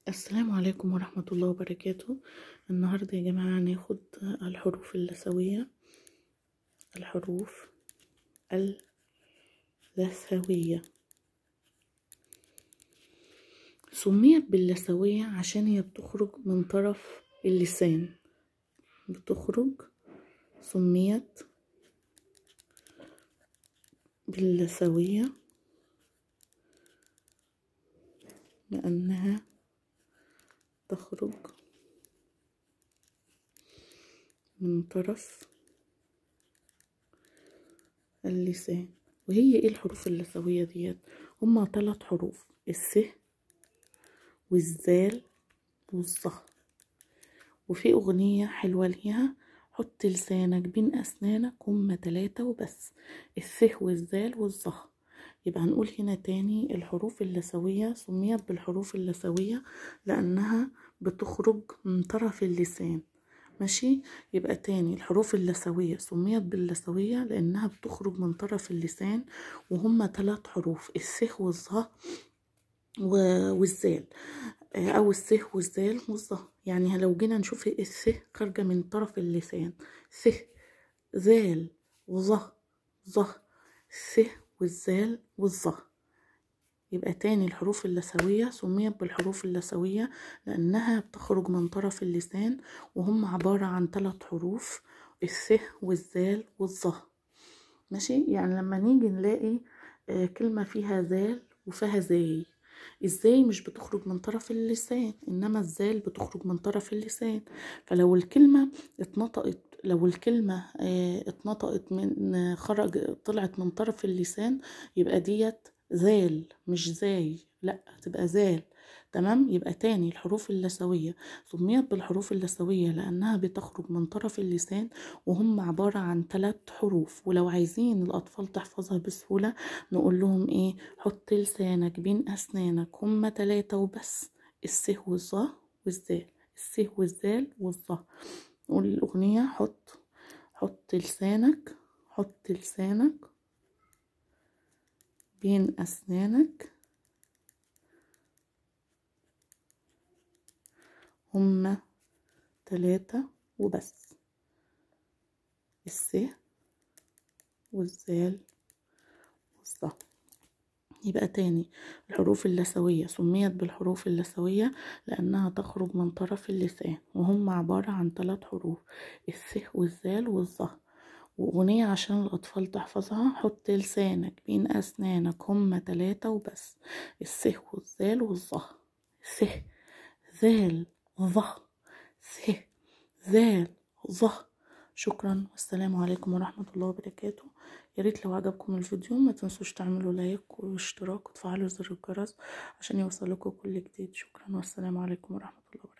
السلام عليكم ورحمة الله وبركاته. النهاردة يا جماعة هناخد الحروف اللثوية. الحروف اللثوية سميت باللثوية عشان هي بتخرج من طرف اللسان. سميت باللثوية لأنها تخرج من طرف اللسان. وهي ايه الحروف اللثوية ديت؟ هما 3 حروف: الس والزال والظه. وفي أغنية حلوة ليها: حط لسانك بين أسنانك، هما 3 وبس: الث والزال والظه. يبقى هنقول هنا تاني: الحروف اللثوية سميت بالحروف اللثوية لأنها بتخرج من طرف اللسان. ماشي؟ يبقى تاني: الحروف اللثوية سميت باللثوية لأنها بتخرج من طرف اللسان، وهما 3 حروف: الث والظه والزال، او الث والزال والظه. يعني لو جينا نشوف الث خارجه من طرف اللسان: ث زال وظه ظه، ث والزال والظه. يبقى تاني: الحروف اللثوية سميت بالحروف اللثوية لأنها بتخرج من طرف اللسان، وهم عبارة عن 3 حروف: الث والزال والظه. ماشي؟ يعني لما نيجي نلاقي كلمة فيها زال وفيها زاي، ازاي مش بتخرج من طرف اللسان، انما الزال بتخرج من طرف اللسان. فلو الكلمة اتنطقت من طلعت من طرف اللسان، يبقى ديت زال مش زاي، لا تبقى زال. تمام؟ يبقى تاني: الحروف اللثوية سميت بالحروف اللثوية لأنها بتخرج من طرف اللسان، وهم عبارة عن 3 حروف. ولو عايزين الأطفال تحفظها بسهولة نقول لهم ايه: حط لسانك بين أسنانك، هما 3 وبس: الس والظه والزال، الس والزال والظه. نقول الأغنية: حط لسانك بين أسنانك، هما 3 وبس: الس والزال والظه. يبقى تاني: الحروف اللثوية سميت بالحروف اللثوية لأنها تخرج من طرف اللسان، وهم عبارة عن 3 حروف: الث والزال والظه. وأغنية عشان الأطفال تحفظها: حط لسانك بين أسنانك، هما 3 وبس: الث والزال والظه، ث زال ظه، ث زال ظه. شكرا، والسلام عليكم ورحمة الله وبركاته. يا ريت لو عجبكم الفيديو ما تنسوش تعملوا لايك واشتراك وتفعلوا زر الجرس عشان يوصلكوا كل جديد. شكرا، والسلام عليكم ورحمة الله وبركاته.